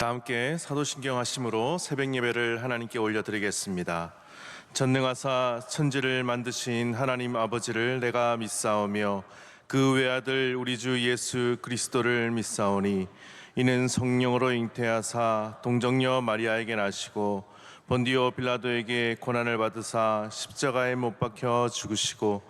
다 함께 사도신경 하심으로 새벽 예배를 하나님께 올려드리겠습니다. 전능하사 천지를 만드신 하나님 아버지를 내가 믿사오며 그 외아들 우리 주 예수 그리스도를 믿사오니 이는 성령으로 잉태하사 동정녀 마리아에게 나시고 본디오 빌라도에게 고난을 받으사 십자가에 못 박혀 죽으시고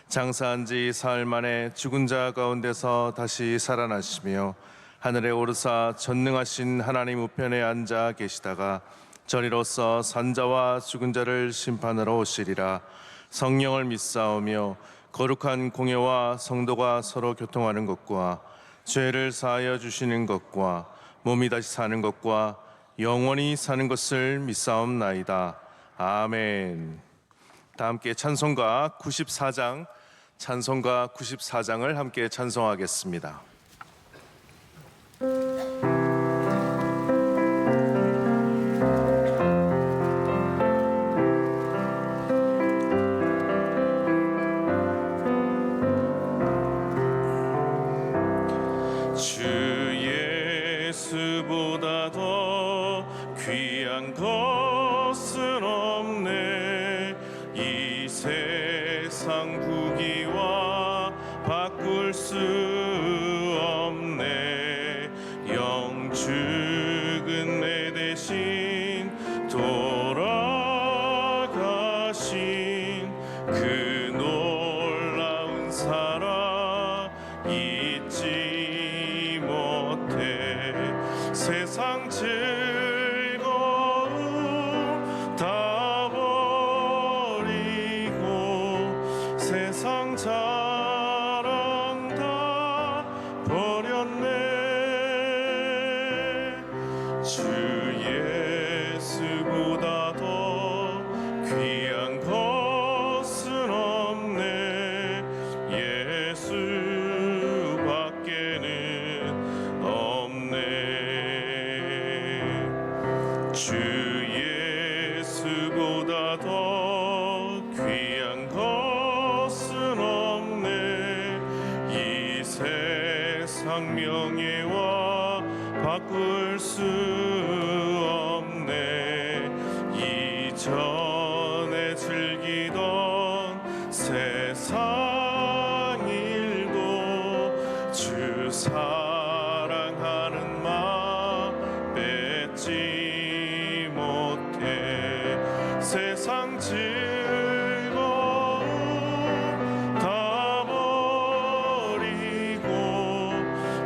장사한 지 사흘 만에 죽은 자 가운데서 다시 살아나시며 하늘에 오르사 전능하신 하나님 우편에 앉아 계시다가 저리로서 산자와 죽은 자를 심판하러 오시리라. 성령을 믿사오며 거룩한 공예와 성도가 서로 교통하는 것과 죄를 사하여 주시는 것과 몸이 다시 사는 것과 영원히 사는 것을 믿사옵나이다. 아멘. 다 함께 찬송가 94장을 함께 찬송하겠습니다. 주 예수보다 더 귀한 것은 없네. 이 세상 부귀와 바꿀 수 없네. 영 죽은 내 대신 돌아가신 그 놀라운 사랑 잊지 못해. 세상 즐거움 다 버리고 세상 자랑 다 버렸네. 주 예수보다 더 귀한 것은 없네. 예수밖에는 없네. 주 예수보다 더 귀한 것은 없네. 이 세상 명예와 바꿀 수 없네. 이전에 즐기던 세상 일도 주 사랑하는 마음 뺏지 못해. 세상 즐거움 다 버리고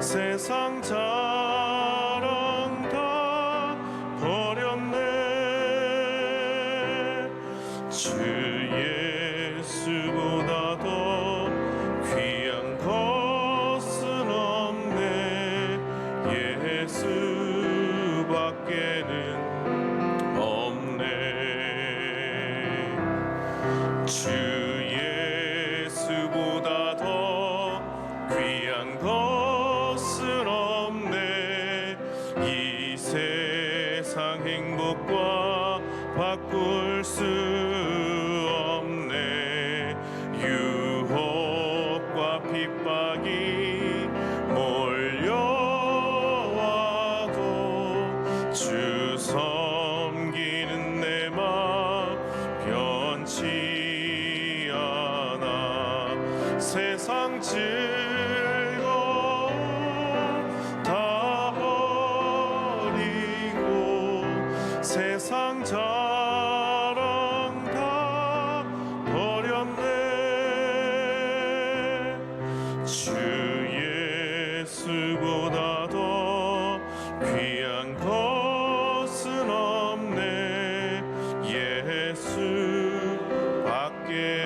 세상 자랑 다 버렸네. 주 예수보다 더 귀한 것은 없네. 예수밖에는 없네. 주 예수보다 더 귀한 것은 없네. 이 세상 행복과 바꿀 수 없네. 유혹과 핍박이 몰려와도 주 섬기는 내 맘 변치 않아. 세상 즐거움 다 버리고 세상 자랑 다 버렸네. 주 예수보다 더 귀한 것은 없네.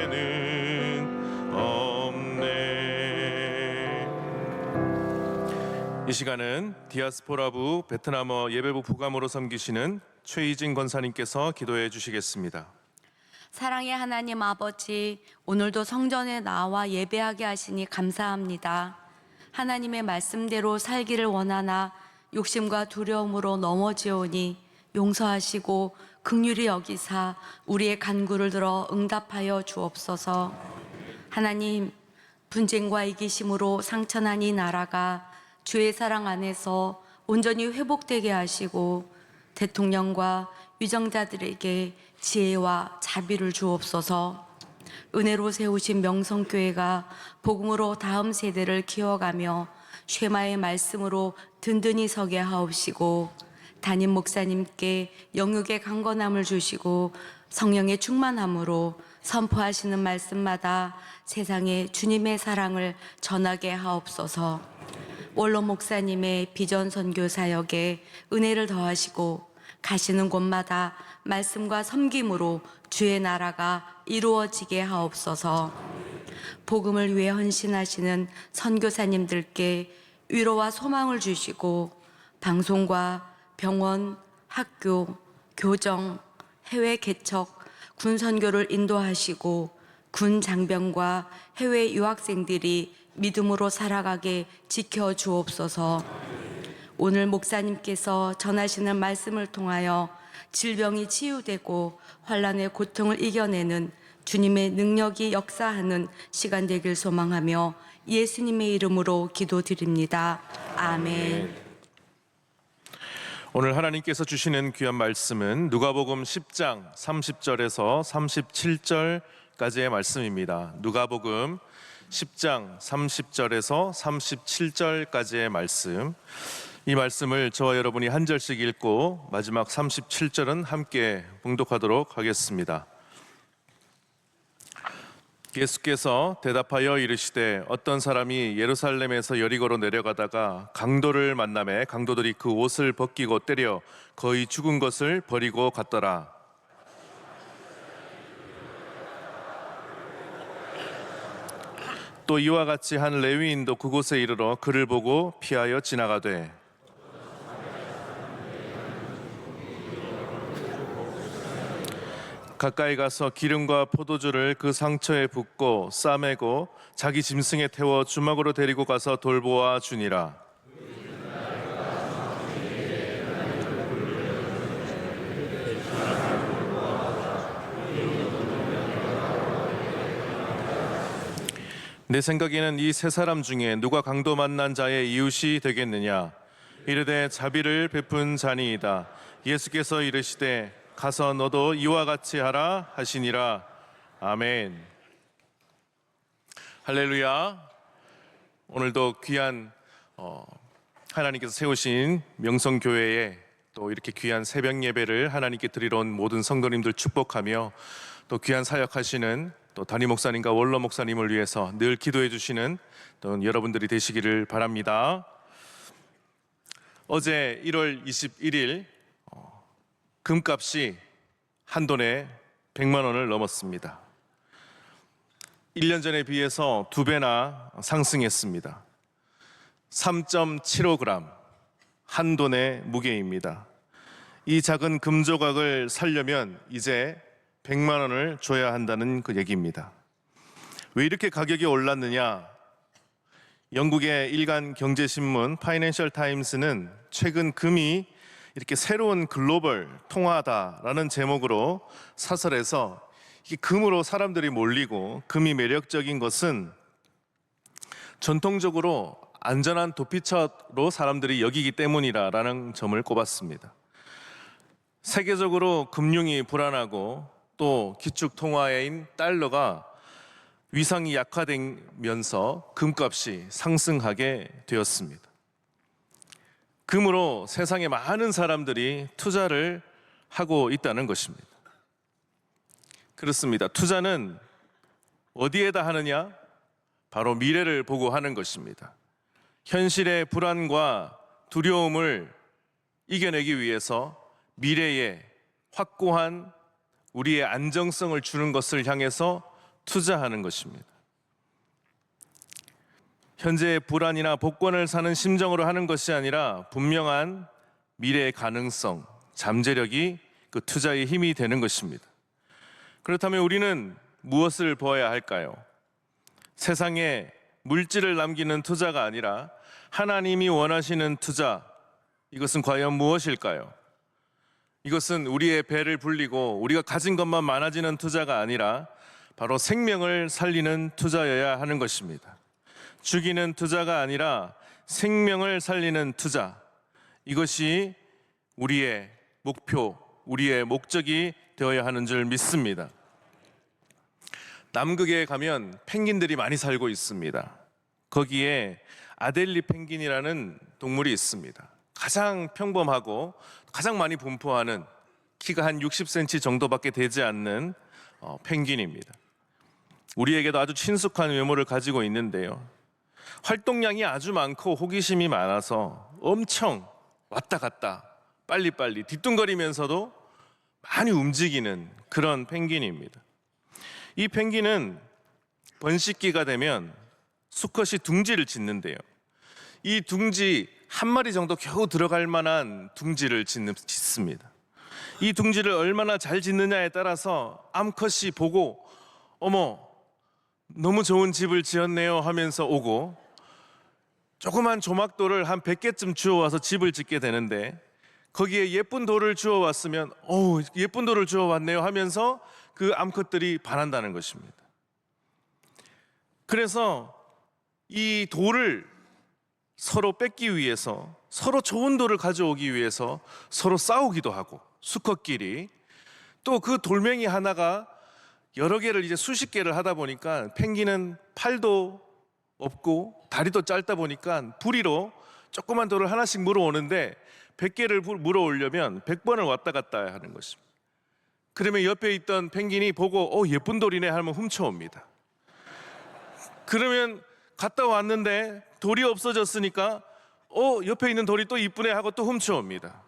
예수밖에는 없네. 이 시간은 디아스포라부 베트남어 예배부 부감으로 섬기시는 최희진 권사님께서 기도해 주시겠습니다. 사랑의 하나님 아버지, 오늘도 성전에 나와 예배하게 하시니 감사합니다. 하나님의 말씀대로 살기를 원하나 욕심과 두려움으로 넘어지오니 용서하시고 긍휼히 여기사 우리의 간구를 들어 응답하여 주옵소서. 하나님, 분쟁과 이기심으로 상처난 이 나라가 주의 사랑 안에서 온전히 회복되게 하시고 대통령과 위정자들에게 지혜와 자비를 주옵소서. 은혜로 세우신 명성교회가 복음으로 다음 세대를 키워가며 쉐마의 말씀으로 든든히 서게 하옵시고 담임 목사님께 영육의 강건함을 주시고 성령의 충만함으로 선포하시는 말씀마다 세상에 주님의 사랑을 전하게 하옵소서. 원로 목사님의 비전 선교 사역에 은혜를 더하시고 가시는 곳마다 말씀과 섬김으로 주의 나라가 이루어지게 하옵소서. 복음을 위해 헌신하시는 선교사님들께 위로와 소망을 주시고 방송과 병원, 학교, 교정, 해외 개척, 군 선교를 인도하시고 군 장병과 해외 유학생들이 믿음으로 살아가게 지켜 주옵소서. 오늘 목사님께서 전하시는 말씀을 통하여 질병이 치유되고 환난의 고통을 이겨내는 주님의 능력이 역사하는 시간 되길 소망하며 예수님의 이름으로 기도드립니다. 아멘. 오늘 하나님께서 주시는 귀한 말씀은 누가복음 10장 30절에서 37절까지의 말씀입니다. 누가복음 10장 30절에서 37절까지의 말씀. 이 말씀을 저와 여러분이 한 절씩 읽고 마지막 37절은 함께 봉독하도록 하겠습니다. 예수께서 대답하여 이르시되 어떤 사람이 예루살렘에서 여리고로 내려가다가 강도를 만나매 강도들이 그 옷을 벗기고 때려 거의 죽은 것을 버리고 갔더라. 또 이와 같이 한 레위인도 그곳에 이르러 그를 보고 피하여 지나가되 가까이 가서 기름과 포도주를 그 상처에 붓고 싸매고 자기 짐승에 태워 주막으로 데리고 가서 돌보아 주니라. 내 생각에는 이 세 사람 중에 누가 강도 만난 자의 이웃이 되겠느냐? 이르되 자비를 베푼 자니이다. 예수께서 이르시되 가서 너도 이와 같이 하라 하시니라. 아멘. 할렐루야. 오늘도 귀한 하나님께서 세우신 명성교회에 또 이렇게 귀한 새벽 예배를 하나님께 드리러 온 모든 성도님들 축복하며 또 귀한 사역하시는 또 담임 목사님과 원로 목사님을 위해서 늘 기도해 주시는 또 여러분들이 되시기를 바랍니다. 어제 1월 21일 금값이 한 돈에 100만 원을 넘었습니다. 1년 전에 비해서 2배나 상승했습니다. 3.75g 한 돈의 무게입니다. 이 작은 금 조각을 살려면 이제 100만 원을 줘야 한다는 그 얘기입니다. 왜 이렇게 가격이 올랐느냐? 영국의 일간 경제신문 파이낸셜 타임스는 최근 금이 이렇게 새로운 글로벌 통화다라는 제목으로 사설에서 이 금으로 사람들이 몰리고 금이 매력적인 것은 전통적으로 안전한 도피처로 사람들이 여기기 때문이라는 점을 꼽았습니다. 세계적으로 금융이 불안하고 또 기축 통화인 달러가 위상이 약화되면서 금값이 상승하게 되었습니다. 금으로 세상에 많은 사람들이 투자를 하고 있다는 것입니다. 그렇습니다. 투자는 어디에다 하느냐? 바로 미래를 보고 하는 것입니다. 현실의 불안과 두려움을 이겨내기 위해서 미래에 확고한 우리의 안정성을 주는 것을 향해서 투자하는 것입니다. 현재의 불안이나 복권을 사는 심정으로 하는 것이 아니라 분명한 미래의 가능성, 잠재력이 그 투자의 힘이 되는 것입니다. 그렇다면 우리는 무엇을 보아야 할까요? 세상에 물질을 남기는 투자가 아니라 하나님이 원하시는 투자, 이것은 과연 무엇일까요? 이것은 우리의 배를 불리고 우리가 가진 것만 많아지는 투자가 아니라 바로 생명을 살리는 투자여야 하는 것입니다. 죽이는 투자가 아니라 생명을 살리는 투자, 이것이 우리의 목표, 우리의 목적이 되어야 하는 줄 믿습니다. 남극에 가면 펭귄들이 많이 살고 있습니다. 거기에 아델리 펭귄이라는 동물이 있습니다. 가장 평범하고 가장 많이 분포하는, 키가 한 60cm 정도밖에 되지 않는 펭귄입니다. 우리에게도 아주 친숙한 외모를 가지고 있는데요, 활동량이 아주 많고 호기심이 많아서 엄청 왔다 갔다 빨리빨리 뒤뚱거리면서도 많이 움직이는 그런 펭귄입니다. 이 펭귄은 번식기가 되면 수컷이 둥지를 짓는데요, 이 둥지 한 마리 정도 겨우 들어갈 만한 둥지를 짓습니다. 이 둥지를 얼마나 잘 짓느냐에 따라서 암컷이 보고 어머 너무 좋은 집을 지었네요 하면서 오고, 조그만 조막돌을 한 100개쯤 주워와서 집을 짓게 되는데 거기에 예쁜 돌을 주워왔으면 어우 예쁜 돌을 주워왔네요 하면서 그 암컷들이 반한다는 것입니다. 그래서 이 돌을 서로 뺏기 위해서, 서로 좋은 돌을 가져오기 위해서 서로 싸우기도 하고, 수컷끼리 또 그 돌멩이 하나가 여러 개를 이제 수십 개를 하다 보니까 펭귄은 팔도 없고 다리도 짧다 보니까 부리로 조그만 돌을 하나씩 물어오는데 100개를 물어오려면 100번을 왔다 갔다 하는 것입니다. 그러면 옆에 있던 펭귄이 보고 예쁜 돌이네 하면 훔쳐옵니다. 그러면 갔다 왔는데 돌이 없어졌으니까 옆에 있는 돌이 또 이쁘네 하고 또 훔쳐옵니다.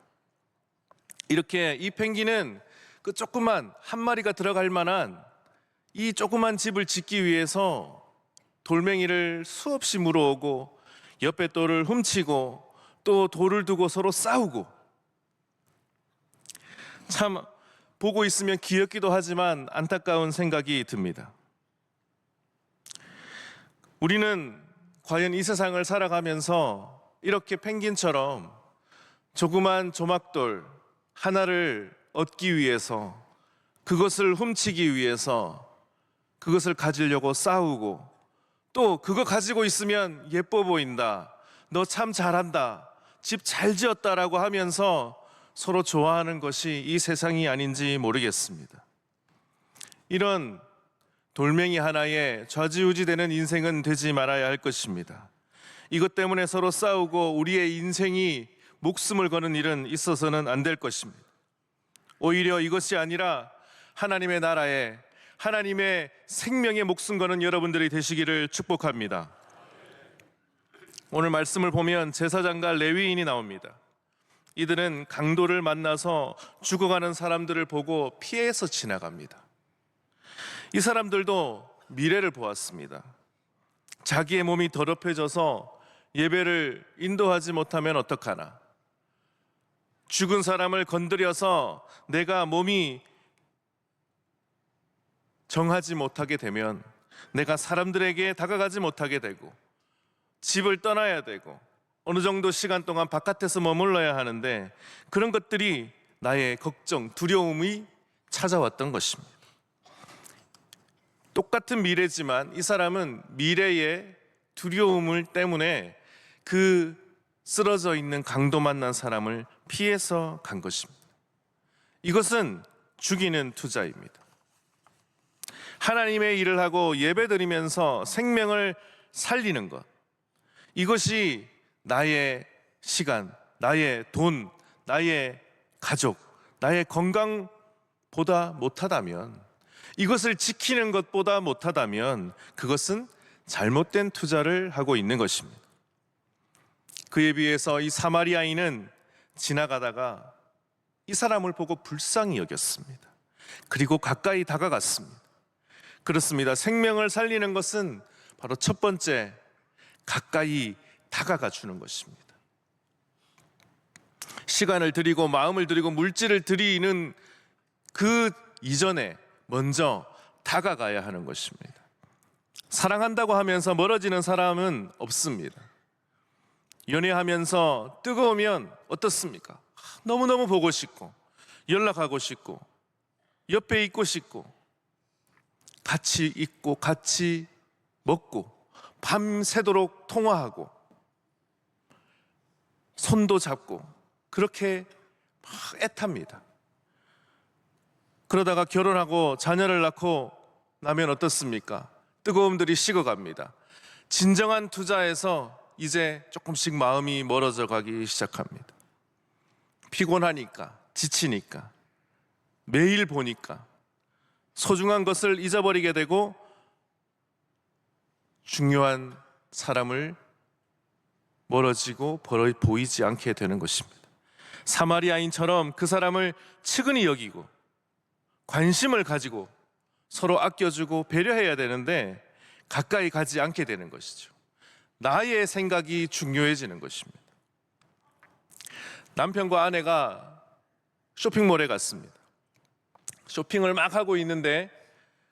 이렇게 이 펭귄은 그 조그만 한 마리가 들어갈 만한 이 조그만 집을 짓기 위해서 돌멩이를 수없이 물어오고 옆에 돌을 훔치고 또 돌을 두고 서로 싸우고, 참 보고 있으면 귀엽기도 하지만 안타까운 생각이 듭니다. 우리는 과연 이 세상을 살아가면서 이렇게 펭귄처럼 조그만 조막돌 하나를 얻기 위해서, 그것을 훔치기 위해서, 그것을 가지려고 싸우고, 또 그거 가지고 있으면 예뻐 보인다, 너 참 잘한다, 집 잘 지었다라고 하면서 서로 좋아하는 것이 이 세상이 아닌지 모르겠습니다. 이런 돌멩이 하나에 좌지우지되는 인생은 되지 말아야 할 것입니다. 이것 때문에 서로 싸우고 우리의 인생이 목숨을 거는 일은 있어서는 안 될 것입니다. 오히려 이것이 아니라 하나님의 나라에, 하나님의 생명에 목숨 거는 여러분들이 되시기를 축복합니다. 오늘 말씀을 보면 제사장과 레위인이 나옵니다. 이들은 강도를 만나서 죽어가는 사람들을 보고 피해서 지나갑니다. 이 사람들도 미래를 보았습니다. 자기의 몸이 더럽혀져서 예배를 인도하지 못하면 어떡하나, 죽은 사람을 건드려서 내가 몸이 정하지 못하게 되면 내가 사람들에게 다가가지 못하게 되고 집을 떠나야 되고 어느 정도 시간 동안 바깥에서 머물러야 하는데, 그런 것들이 나의 걱정, 두려움이 찾아왔던 것입니다. 똑같은 미래지만 이 사람은 미래의 두려움을 때문에 그 쓰러져 있는 강도 만난 사람을 피해서 간 것입니다. 이것은 죽이는 투자입니다. 하나님의 일을 하고 예배드리면서 생명을 살리는 것, 이것이 나의 시간, 나의 돈, 나의 가족, 나의 건강보다 못하다면, 이것을 지키는 것보다 못하다면 그것은 잘못된 투자를 하고 있는 것입니다. 그에 비해서 이 사마리아인은 지나가다가 이 사람을 보고 불쌍히 여겼습니다. 그리고 가까이 다가갔습니다. 그렇습니다. 생명을 살리는 것은 바로 첫 번째, 가까이 다가가 주는 것입니다. 시간을 들이고 마음을 들이고 물질을 들이는 그 이전에 먼저 다가가야 하는 것입니다. 사랑한다고 하면서 멀어지는 사람은 없습니다. 연애하면서 뜨거우면 어떻습니까? 너무너무 보고 싶고 연락하고 싶고 옆에 있고 싶고 같이 있고 같이 먹고 밤새도록 통화하고 손도 잡고 그렇게 막 애탑니다. 그러다가 결혼하고 자녀를 낳고 나면 어떻습니까? 뜨거움들이 식어갑니다. 진정한 투자에서 이제 조금씩 마음이 멀어져 가기 시작합니다. 피곤하니까, 지치니까, 매일 보니까 소중한 것을 잊어버리게 되고 중요한 사람을 멀어지고 보이지 않게 되는 것입니다. 사마리아인처럼 그 사람을 측은히 여기고 관심을 가지고 서로 아껴주고 배려해야 되는데 가까이 가지 않게 되는 것이죠. 나의 생각이 중요해지는 것입니다. 남편과 아내가 쇼핑몰에 갔습니다. 쇼핑을 막 하고 있는데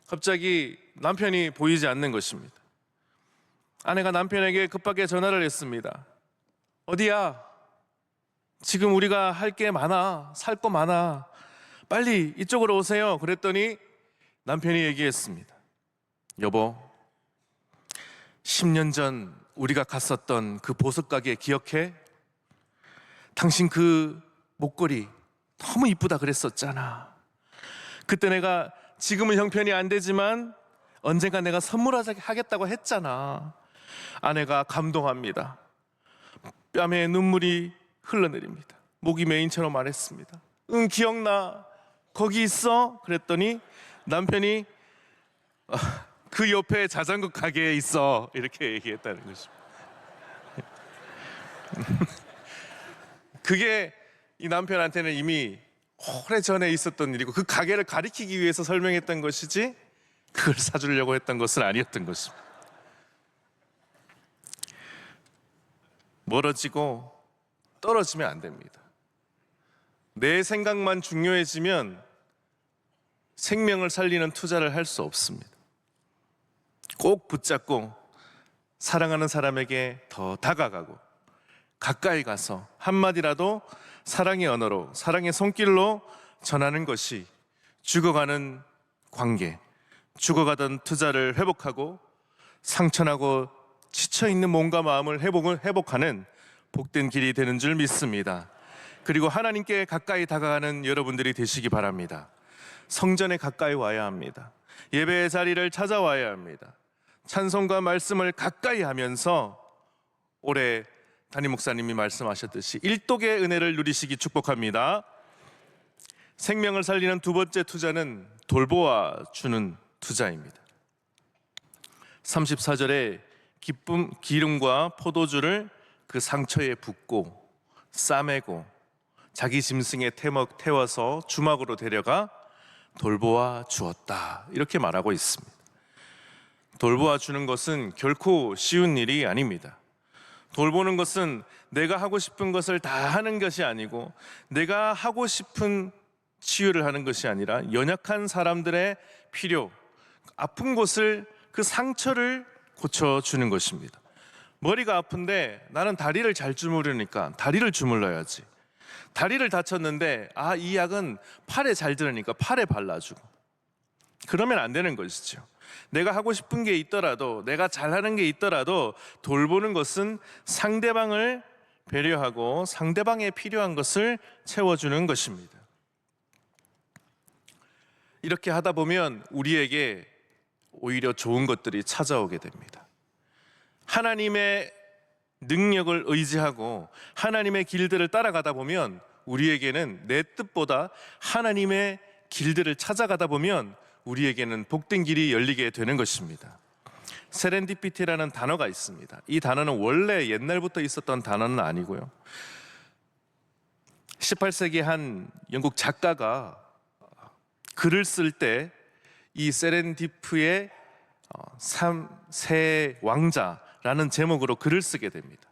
갑자기 남편이 보이지 않는 것입니다. 아내가 남편에게 급하게 전화를 했습니다. 어디야? 지금 우리가 할 게 많아. 살 거 많아. 빨리 이쪽으로 오세요. 그랬더니 남편이 얘기했습니다. 여보, 10년 전 우리가 갔었던 그 보석 가게 기억해? 당신 그 목걸이 너무 이쁘다 그랬었잖아. 그때 내가 지금은 형편이 안 되지만 언젠가 내가 선물하겠다고 했잖아. 아내가 감동합니다. 뺨에 눈물이 흘러내립니다. 목이 메인처럼 말했습니다. 응, 기억나. 거기 있어? 그랬더니 남편이 그 옆에 자전거 가게에 있어. 이렇게 얘기했다는 것입니다. 그게 이 남편한테는 이미 오래전에 있었던 일이고 그 가게를 가리키기 위해서 설명했던 것이지 그걸 사주려고 했던 것은 아니었던 것입니다. 멀어지고 떨어지면 안 됩니다. 내 생각만 중요해지면 생명을 살리는 투자를 할 수 없습니다. 꼭 붙잡고 사랑하는 사람에게 더 다가가고 가까이 가서 한마디라도 사랑의 언어로, 사랑의 손길로 전하는 것이 죽어가는 관계, 죽어가던 투자를 회복하고 상처나고 지쳐있는 몸과 마음을 회복하는 복된 길이 되는 줄 믿습니다. 그리고 하나님께 가까이 다가가는 여러분들이 되시기 바랍니다. 성전에 가까이 와야 합니다. 예배의 자리를 찾아와야 합니다. 찬송과 말씀을 가까이 하면서 올해 담임 목사님이 말씀하셨듯이 일독의 은혜를 누리시기 축복합니다. 생명을 살리는 두 번째 투자는 돌보아 주는 투자입니다. 34절에 기름과 포도주를 그 상처에 붓고 싸매고 자기 짐승에 태워서 주막으로 데려가 돌보아 주었다, 이렇게 말하고 있습니다. 돌보아 주는 것은 결코 쉬운 일이 아닙니다. 돌보는 것은 내가 하고 싶은 것을 다 하는 것이 아니고 내가 하고 싶은 치유를 하는 것이 아니라 연약한 사람들의 필요, 아픈 곳을, 그 상처를 고쳐주는 것입니다. 머리가 아픈데 나는 다리를 잘 주무르니까 다리를 주물러야지. 다리를 다쳤는데 이 약은 팔에 잘 들으니까 팔에 발라주고. 그러면 안 되는 것이죠. 내가 하고 싶은 게 있더라도, 내가 잘하는 게 있더라도 돌보는 것은 상대방을 배려하고 상대방에 필요한 것을 채워주는 것입니다. 이렇게 하다 보면 우리에게 오히려 좋은 것들이 찾아오게 됩니다. 하나님의 능력을 의지하고 하나님의 길들을 따라가다 보면 우리에게는, 내 뜻보다 하나님의 길들을 찾아가다 보면 우리에게는 복된 길이 열리게 되는 것입니다. 세렌디피티라는 단어가 있습니다. 이 단어는 원래 옛날부터 있었던 단어는 아니고요, 18세기 한 영국 작가가 글을 쓸 때 이 세렌디프의 새 왕자라는 제목으로 글을 쓰게 됩니다.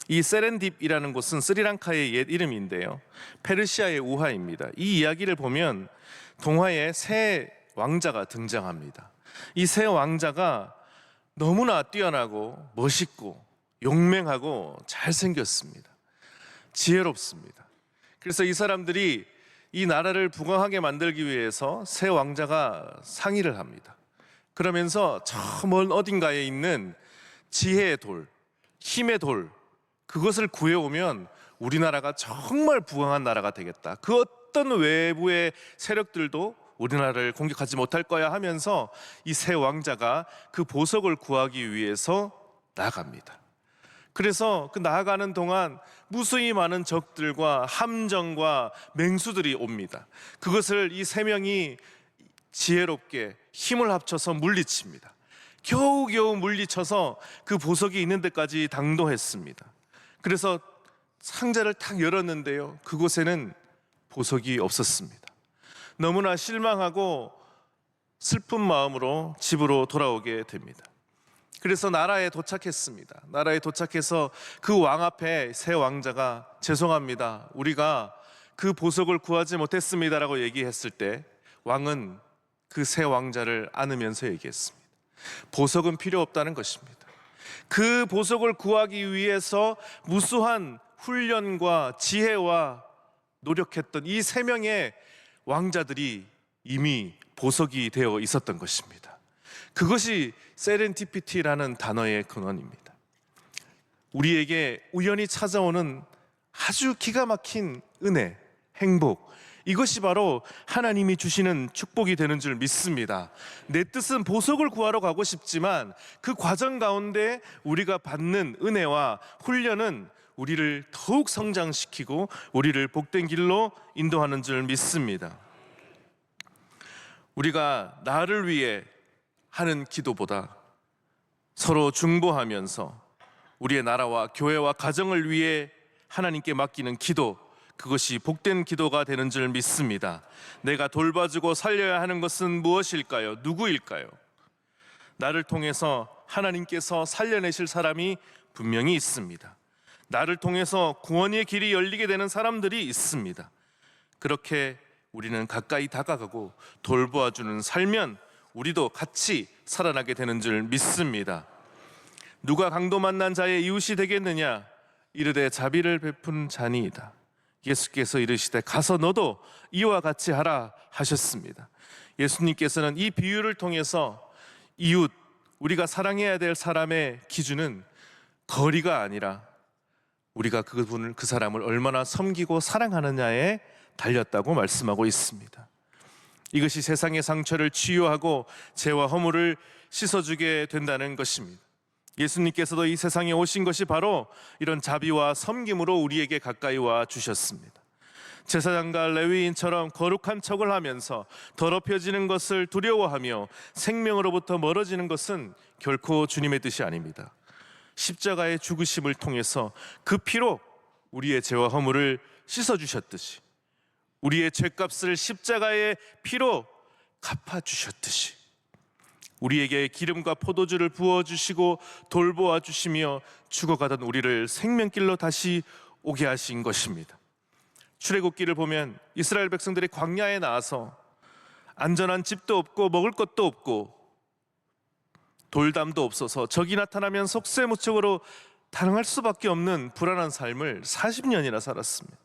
이 세렌딥이라는 곳은 스리랑카의 옛 이름인데요, 페르시아의 우화입니다. 이 이야기를 보면 동화에 새 왕자가 등장합니다. 이 새 왕자가 너무나 뛰어나고 멋있고 용맹하고 잘생겼습니다. 지혜롭습니다. 그래서 이 사람들이 이 나라를 부강하게 만들기 위해서 새 왕자가 상의를 합니다. 그러면서 저 먼 어딘가에 있는 지혜의 돌, 힘의 돌, 그것을 구해오면 우리나라가 정말 부강한 나라가 되겠다. 그 어떤 외부의 세력들도 우리나라를 공격하지 못할 거야 하면서 이 새 왕자가 그 보석을 구하기 위해서 나아갑니다. 그래서 그 나아가는 동안 무수히 많은 적들과 함정과 맹수들이 옵니다. 그것을 이 세 명이 지혜롭게 힘을 합쳐서 물리칩니다. 겨우겨우 물리쳐서 그 보석이 있는 데까지 당도했습니다. 그래서 상자를 탁 열었는데요, 그곳에는 보석이 없었습니다. 너무나 실망하고 슬픈 마음으로 집으로 돌아오게 됩니다. 그래서 나라에 도착했습니다. 나라에 도착해서 그 왕 앞에 새 왕자가 죄송합니다, 우리가 그 보석을 구하지 못했습니다라고 얘기했을 때 왕은 그 새 왕자를 안으면서 얘기했습니다. 보석은 필요 없다는 것입니다. 그 보석을 구하기 위해서 무수한 훈련과 지혜와 노력했던 이 세 명의 왕자들이 이미 보석이 되어 있었던 것입니다. 그것이 세렌디피티라는 단어의 근원입니다. 우리에게 우연히 찾아오는 아주 기가 막힌 은혜, 행복, 이것이 바로 하나님이 주시는 축복이 되는 줄 믿습니다. 내 뜻은 보석을 구하러 가고 싶지만 그 과정 가운데 우리가 받는 은혜와 훈련은 우리를 더욱 성장시키고 우리를 복된 길로 인도하는 줄 믿습니다. 우리가 나를 위해 하는 기도보다 서로 중보하면서 우리의 나라와 교회와 가정을 위해 하나님께 맡기는 기도, 그것이 복된 기도가 되는 줄 믿습니다. 내가 돌봐주고 살려야 하는 것은 무엇일까요? 누구일까요? 나를 통해서 하나님께서 살려내실 사람이 분명히 있습니다. 나를 통해서 구원의 길이 열리게 되는 사람들이 있습니다. 그렇게 우리는 가까이 다가가고 돌보아주는 살면 우리도 같이 살아나게 되는 줄 믿습니다. 누가 강도 만난 자의 이웃이 되겠느냐? 이르되 자비를 베푼 자니이다. 예수께서 이르시되 가서 너도 이와 같이 하라 하셨습니다. 예수님께서는 이 비유를 통해서 이웃, 우리가 사랑해야 될 사람의 기준은 거리가 아니라 우리가 그 사람을 얼마나 섬기고 사랑하느냐에 달렸다고 말씀하고 있습니다. 이것이 세상의 상처를 치유하고 죄와 허물을 씻어주게 된다는 것입니다. 예수님께서도 이 세상에 오신 것이 바로 이런 자비와 섬김으로 우리에게 가까이 와 주셨습니다. 제사장과 레위인처럼 거룩한 척을 하면서 더럽혀지는 것을 두려워하며 생명으로부터 멀어지는 것은 결코 주님의 뜻이 아닙니다. 십자가의 죽으심을 통해서 그 피로 우리의 죄와 허물을 씻어주셨듯이, 우리의 죄값을 십자가의 피로 갚아주셨듯이, 우리에게 기름과 포도주를 부어주시고 돌보아 주시며 죽어가던 우리를 생명길로 다시 오게 하신 것입니다. 출애굽기를 보면 이스라엘 백성들이 광야에 나와서 안전한 집도 없고 먹을 것도 없고 돌담도 없어서 적이 나타나면 속세무책으로 당할 수밖에 없는 불안한 삶을 40년이나 살았습니다.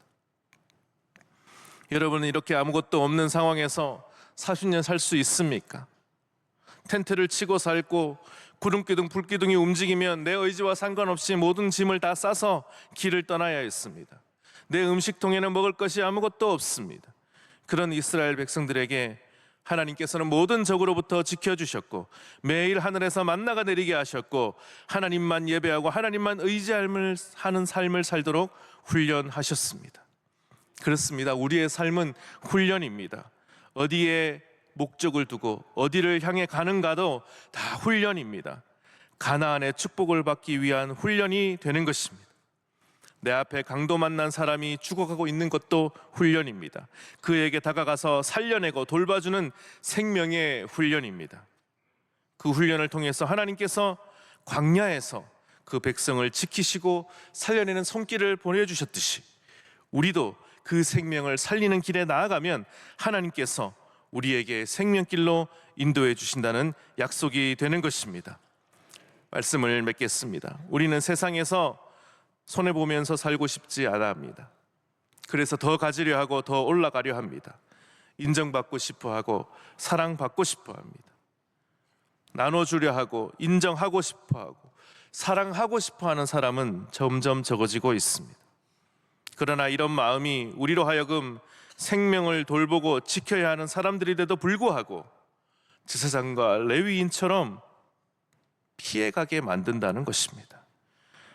여러분은 이렇게 아무것도 없는 상황에서 40년 살 수 있습니까? 텐트를 치고 살고 구름기둥, 불기둥이 움직이면 내 의지와 상관없이 모든 짐을 다 싸서 길을 떠나야 했습니다. 내 음식통에는 먹을 것이 아무것도 없습니다. 그런 이스라엘 백성들에게 하나님께서는 모든 적으로부터 지켜주셨고 매일 하늘에서 만나가 내리게 하셨고 하나님만 예배하고 하나님만 의지하는 삶을 살도록 훈련하셨습니다. 그렇습니다. 우리의 삶은 훈련입니다. 어디에 목적을 두고 어디를 향해 가는가도 다 훈련입니다. 가나안의 축복을 받기 위한 훈련이 되는 것입니다. 내 앞에 강도 만난 사람이 죽어가고 있는 것도 훈련입니다. 그에게 다가가서 살려내고 돌봐주는 생명의 훈련입니다. 그 훈련을 통해서 하나님께서 광야에서 그 백성을 지키시고 살려내는 손길을 보내주셨듯이 우리도 그 생명을 살리는 길에 나아가면 하나님께서 우리에게 생명길로 인도해 주신다는 약속이 되는 것입니다. 말씀을 맺겠습니다. 우리는 세상에서 손해보면서 살고 싶지 않아 합니다. 그래서 더 가지려 하고 더 올라가려 합니다. 인정받고 싶어 하고 사랑받고 싶어 합니다. 나눠주려 하고 인정하고 싶어 하고 사랑하고 싶어 하는 사람은 점점 적어지고 있습니다. 그러나 이런 마음이 우리로 하여금 생명을 돌보고 지켜야 하는 사람들인데도 불구하고 제사장과 레위인처럼 피해가게 만든다는 것입니다.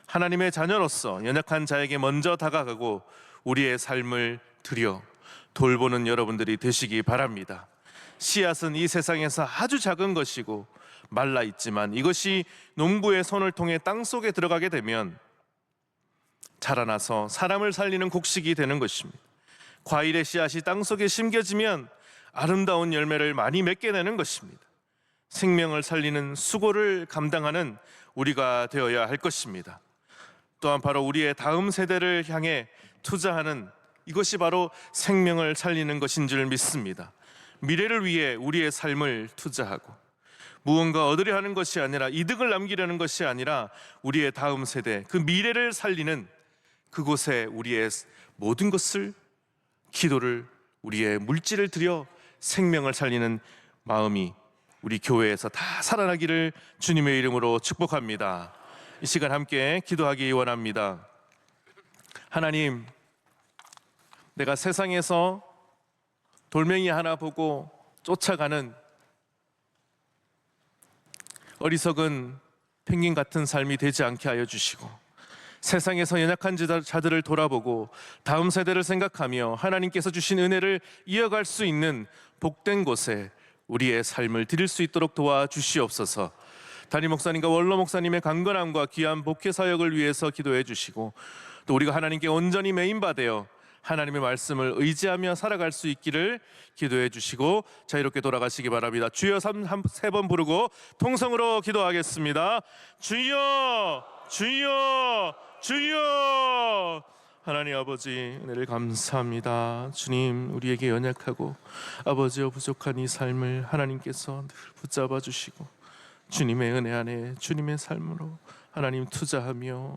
하나님의 자녀로서 연약한 자에게 먼저 다가가고 우리의 삶을 드려 돌보는 여러분들이 되시기 바랍니다. 씨앗은 이 세상에서 아주 작은 것이고 말라 있지만 이것이 농부의 손을 통해 땅 속에 들어가게 되면 자라나서 사람을 살리는 곡식이 되는 것입니다. 과일의 씨앗이 땅 속에 심겨지면 아름다운 열매를 많이 맺게 되는 것입니다. 생명을 살리는 수고를 감당하는 우리가 되어야 할 것입니다. 또한 바로 우리의 다음 세대를 향해 투자하는 이것이 바로 생명을 살리는 것인 줄 믿습니다. 미래를 위해 우리의 삶을 투자하고 무언가 얻으려 하는 것이 아니라 이득을 남기려는 것이 아니라 우리의 다음 세대, 그 미래를 살리는 그곳에 우리의 모든 것을, 기도를, 우리의 물질을 들여 생명을 살리는 마음이 우리 교회에서 다 살아나기를 주님의 이름으로 축복합니다. 이 시간 함께 기도하기 원합니다. 하나님, 내가 세상에서 돌멩이 하나 보고 쫓아가는 어리석은 펭귄 같은 삶이 되지 않게 하여 주시고, 세상에서 연약한 자들을 돌아보고 다음 세대를 생각하며 하나님께서 주신 은혜를 이어갈 수 있는 복된 곳에 우리의 삶을 드릴 수 있도록 도와주시옵소서. 담임 목사님과 원로 목사님의 강건함과 귀한 목회 사역을 위해서 기도해 주시고, 또 우리가 하나님께 온전히 매인받아 하나님의 말씀을 의지하며 살아갈 수 있기를 기도해 주시고 자유롭게 돌아가시기 바랍니다. 주여 세 번 부르고 통성으로 기도하겠습니다. 주여, 주여, 주여. 하나님 아버지, 은혜를 감사합니다. 주님, 우리에게 연약하고 아버지여 부족한 이 삶을 하나님께서 늘 붙잡아 주시고 주님의 은혜 안에 주님의 삶으로 하나님 투자하며